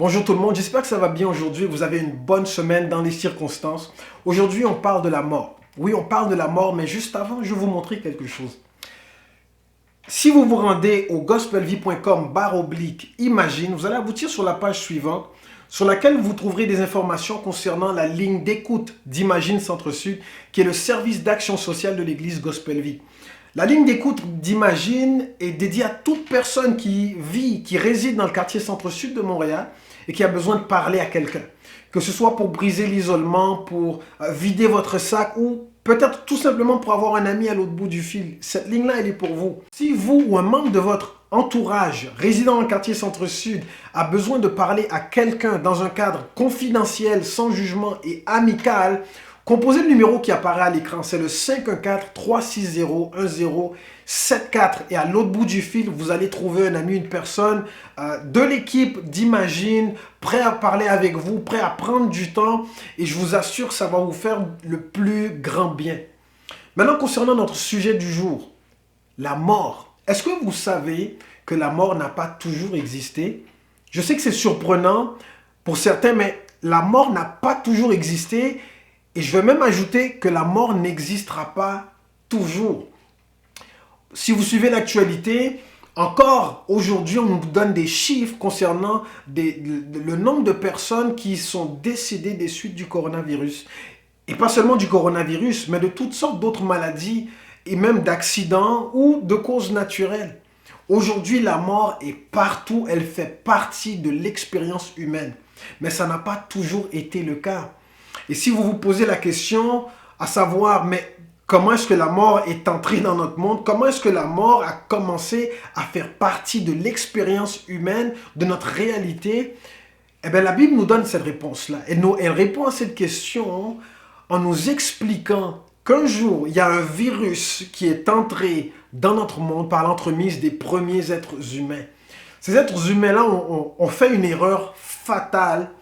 Bonjour tout le monde, j'espère que ça va bien aujourd'hui. Vous avez une bonne semaine dans les circonstances. Aujourd'hui, on parle de la mort. Oui, on parle de la mort, mais juste avant, je vais vous montrer quelque chose. Si vous vous rendez au gospelvie.com/imagine, vous allez aboutir sur la page suivante sur laquelle vous trouverez des informations concernant la ligne d'écoute d'Imagine Centre-Sud, qui est le service d'action sociale de l'église Gospel Vie. La ligne d'écoute d'Imagine est dédiée à toute personne qui réside dans le quartier Centre-Sud de Montréal et qui a besoin de parler à quelqu'un. Que ce soit pour briser l'isolement, pour vider votre sac ou peut-être tout simplement pour avoir un ami à l'autre bout du fil. Cette ligne-là, elle est pour vous. Si vous ou un membre de votre entourage résidant dans le quartier Centre-Sud a besoin de parler à quelqu'un dans un cadre confidentiel, sans jugement et amical, composez le numéro qui apparaît à l'écran. C'est le 514-360-1074. Et à l'autre bout du fil, vous allez trouver un ami, une personne de l'équipe d'Imagine, prêt à parler avec vous, prêt à prendre du temps. Et je vous assure que ça va vous faire le plus grand bien. Maintenant, concernant notre sujet du jour, la mort. Est-ce que vous savez que la mort n'a pas toujours existé? Je sais que c'est surprenant pour certains, mais la mort n'a pas toujours existé. Et je vais même ajouter que la mort n'existera pas toujours. Si vous suivez l'actualité, encore aujourd'hui, on nous donne des chiffres concernant le nombre de personnes qui sont décédées des suites du coronavirus. Et pas seulement du coronavirus, mais de toutes sortes d'autres maladies et même d'accidents ou de causes naturelles. Aujourd'hui, la mort est partout, elle fait partie de l'expérience humaine. Mais ça n'a pas toujours été le cas. Et si vous vous posez la question à savoir, mais comment est-ce que la mort est entrée dans notre monde? Comment est-ce que la mort a commencé à faire partie de l'expérience humaine, de notre réalité? Eh bien, la Bible nous donne cette réponse-là. Elle répond à cette question en nous expliquant qu'un jour, il y a un virus qui est entré dans notre monde par l'entremise des premiers êtres humains. Ces êtres humains-là ont fait une erreur fatale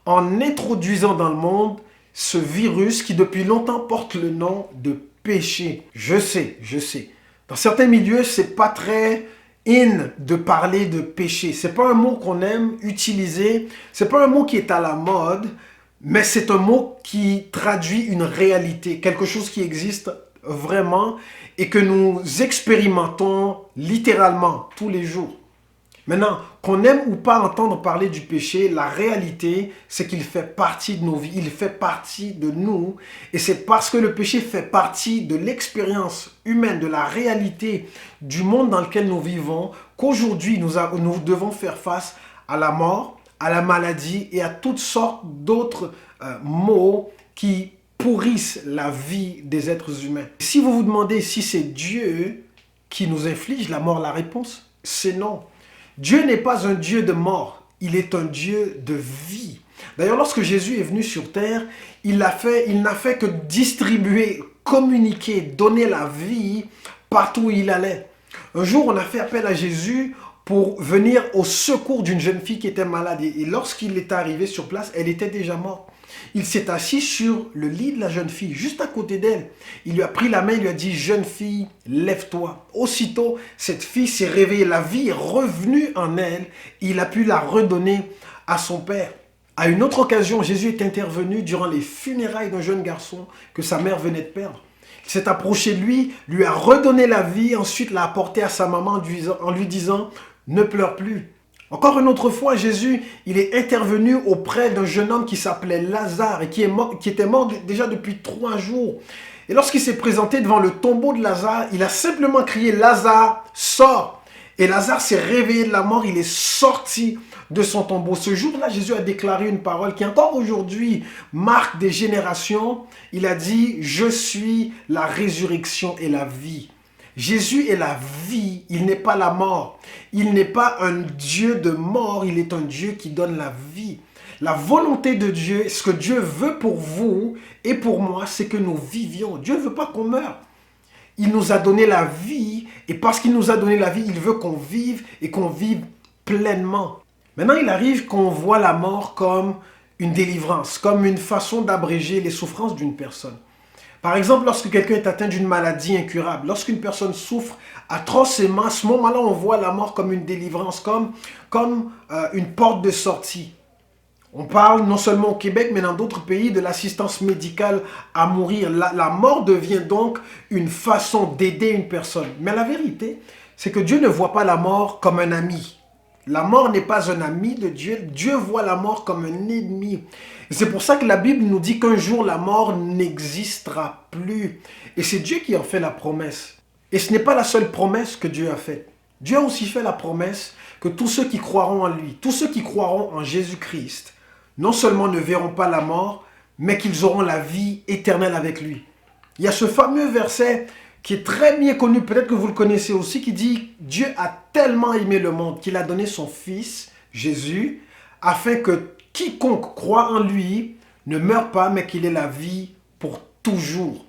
en introduisant dans le monde ce virus qui depuis longtemps porte le nom de péché. Je sais. Dans certains milieux, c'est pas très in de parler de péché. C'est pas un mot qu'on aime utiliser. C'est pas un mot qui est à la mode, mais c'est un mot qui traduit une réalité, quelque chose qui existe vraiment et que nous expérimentons littéralement tous les jours. Maintenant, qu'on aime ou pas entendre parler du péché, la réalité, c'est qu'il fait partie de nos vies, il fait partie de nous. Et c'est parce que le péché fait partie de l'expérience humaine, de la réalité du monde dans lequel nous vivons, qu'aujourd'hui nous devons faire face à la mort, à la maladie et à toutes sortes d'autres maux qui pourrissent la vie des êtres humains. Si vous vous demandez si c'est Dieu qui nous inflige la mort, la réponse, c'est non. Dieu n'est pas un Dieu de mort, il est un Dieu de vie. D'ailleurs, lorsque Jésus est venu sur terre, il n'a fait que distribuer, communiquer, donner la vie partout où il allait. Un jour, on a fait appel à Jésus pour venir au secours d'une jeune fille qui était malade. Et lorsqu'il est arrivé sur place, elle était déjà morte. Il s'est assis sur le lit de la jeune fille, juste à côté d'elle. Il lui a pris la main, il lui a dit « Jeune fille, lève-toi ». Aussitôt, cette fille s'est réveillée, la vie est revenue en elle. Il a pu la redonner à son père. À une autre occasion, Jésus est intervenu durant les funérailles d'un jeune garçon que sa mère venait de perdre. Il s'est approché de lui a redonné la vie, ensuite l'a apporté à sa maman en lui disant « Ne pleure plus ». Encore une autre fois, Jésus, il est intervenu auprès d'un jeune homme qui s'appelait Lazare et qui était mort déjà depuis 3 jours. Et lorsqu'il s'est présenté devant le tombeau de Lazare, il a simplement crié « Lazare, sors !» Et Lazare s'est réveillé de la mort, il est sorti de son tombeau. Ce jour-là, Jésus a déclaré une parole qui encore aujourd'hui marque des générations. Il a dit « Je suis la résurrection et la vie ». Jésus est la vie, il n'est pas la mort. Il n'est pas un Dieu de mort, il est un Dieu qui donne la vie. La volonté de Dieu, ce que Dieu veut pour vous et pour moi, c'est que nous vivions. Dieu ne veut pas qu'on meure. Il nous a donné la vie et parce qu'il nous a donné la vie, il veut qu'on vive et qu'on vive pleinement. Maintenant, il arrive qu'on voit la mort comme une délivrance, comme une façon d'abréger les souffrances d'une personne. Par exemple, lorsque quelqu'un est atteint d'une maladie incurable, lorsqu'une personne souffre atrocement, à ce moment-là, on voit la mort comme une délivrance, comme une porte de sortie. On parle non seulement au Québec, mais dans d'autres pays de l'assistance médicale à mourir. La mort devient donc une façon d'aider une personne. Mais la vérité, c'est que Dieu ne voit pas la mort comme un ami. La mort n'est pas un ami de Dieu. Dieu voit la mort comme un ennemi. Et c'est pour ça que la Bible nous dit qu'un jour la mort n'existera plus. Et c'est Dieu qui en fait la promesse. Et ce n'est pas la seule promesse que Dieu a faite. Dieu a aussi fait la promesse que tous ceux qui croiront en lui, tous ceux qui croiront en Jésus-Christ, non seulement ne verront pas la mort, mais qu'ils auront la vie éternelle avec lui. Il y a ce fameux verset qui est très bien connu, peut-être que vous le connaissez aussi, qui dit « Dieu a tellement aimé le monde qu'il a donné son Fils, Jésus, afin que quiconque croit en lui ne meure pas, mais qu'il ait la vie pour toujours. »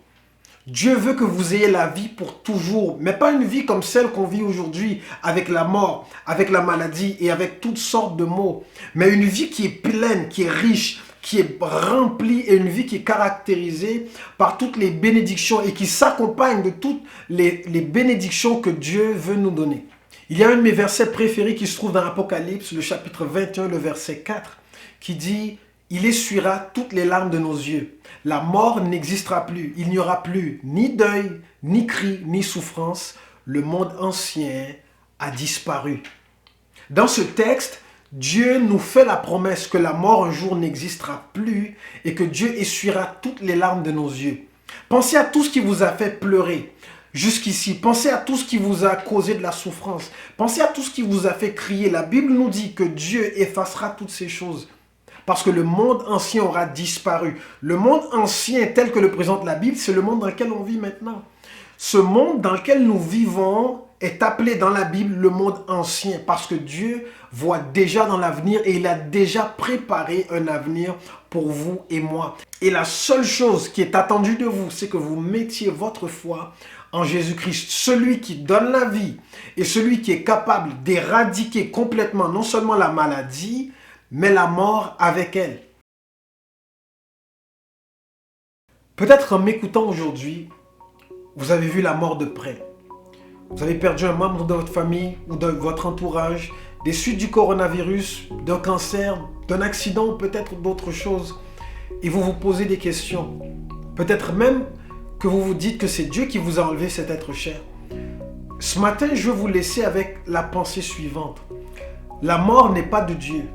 Dieu veut que vous ayez la vie pour toujours, mais pas une vie comme celle qu'on vit aujourd'hui, avec la mort, avec la maladie et avec toutes sortes de maux, mais une vie qui est pleine, qui est riche, qui est remplie et une vie qui est caractérisée par toutes les bénédictions et qui s'accompagne de toutes les bénédictions que Dieu veut nous donner. Il y a un de mes versets préférés qui se trouve dans Apocalypse, le chapitre 21, le verset 4, qui dit « Il essuiera toutes les larmes de nos yeux. La mort n'existera plus. Il n'y aura plus ni deuil, ni cri, ni souffrance. Le monde ancien a disparu. » Dans ce texte, Dieu nous fait la promesse que la mort un jour n'existera plus et que Dieu essuiera toutes les larmes de nos yeux. Pensez à tout ce qui vous a fait pleurer jusqu'ici. Pensez à tout ce qui vous a causé de la souffrance. Pensez à tout ce qui vous a fait crier. La Bible nous dit que Dieu effacera toutes ces choses. Parce que le monde ancien aura disparu. Le monde ancien tel que le présente la Bible, c'est le monde dans lequel on vit maintenant. Ce monde dans lequel nous vivons est appelé dans la Bible le monde ancien. Parce que Dieu voit déjà dans l'avenir et il a déjà préparé un avenir pour vous et moi. Et la seule chose qui est attendue de vous, c'est que vous mettiez votre foi en Jésus-Christ, celui qui donne la vie et celui qui est capable d'éradiquer complètement non seulement la maladie, mais la mort avec elle. Peut-être en m'écoutant aujourd'hui, vous avez vu la mort de près. Vous avez perdu un membre de votre famille ou de votre entourage, des suites du coronavirus, d'un cancer, d'un accident ou peut-être d'autres choses. Et vous vous posez des questions. Peut-être même que vous vous dites que c'est Dieu qui vous a enlevé cet être cher. Ce matin, je veux vous laisser avec la pensée suivante. La mort n'est pas de Dieu.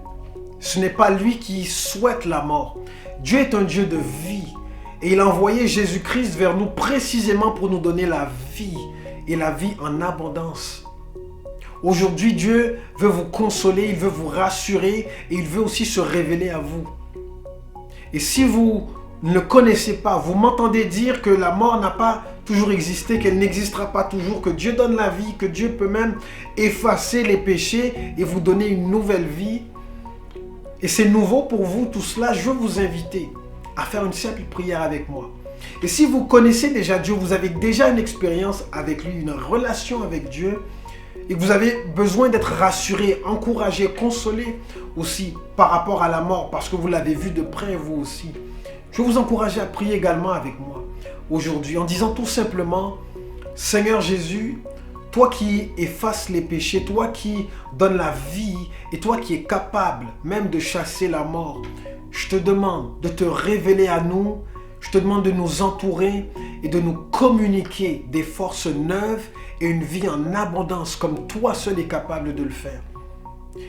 Ce n'est pas lui qui souhaite la mort. Dieu est un Dieu de vie. Et il a envoyé Jésus-Christ vers nous précisément pour nous donner la vie. Et la vie en abondance. Aujourd'hui, Dieu veut vous consoler, il veut vous rassurer et il veut aussi se révéler à vous. Et si vous ne le connaissez pas, vous m'entendez dire que la mort n'a pas toujours existé, qu'elle n'existera pas toujours, que Dieu donne la vie, que Dieu peut même effacer les péchés et vous donner une nouvelle vie. Et c'est nouveau pour vous tout cela, je veux vous inviter à faire une simple prière avec moi. Et si vous connaissez déjà Dieu, vous avez déjà une expérience avec lui, une relation avec Dieu, et que vous avez besoin d'être rassuré, encouragé, consolé aussi par rapport à la mort, parce que vous l'avez vu de près vous aussi. Je veux vous encourager à prier également avec moi aujourd'hui en disant tout simplement, Seigneur Jésus, toi qui effaces les péchés, toi qui donnes la vie et toi qui es capable même de chasser la mort, je te demande de te révéler à nous, je te demande de nous entourer et de nous communiquer des forces neuves et une vie en abondance comme toi seul es capable de le faire.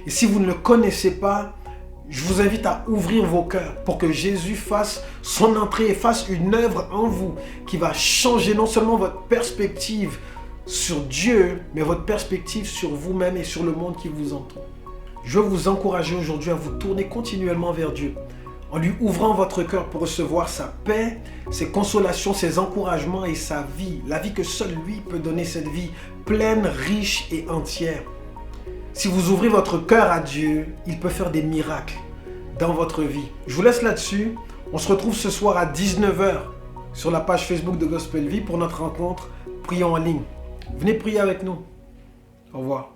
Et si vous ne le connaissez pas, je vous invite à ouvrir vos cœurs pour que Jésus fasse son entrée et fasse une œuvre en vous qui va changer non seulement votre perspective sur Dieu, mais votre perspective sur vous-même et sur le monde qui vous entoure. Je veux vous encourager aujourd'hui à vous tourner continuellement vers Dieu, en lui ouvrant votre cœur pour recevoir sa paix, ses consolations, ses encouragements et sa vie. La vie que seul lui peut donner, cette vie pleine, riche et entière. Si vous ouvrez votre cœur à Dieu, il peut faire des miracles dans votre vie. Je vous laisse là-dessus. On se retrouve ce soir à 19 h sur la page Facebook de Gospel Vie pour notre rencontre Prions en ligne. Venez prier avec nous. Au revoir.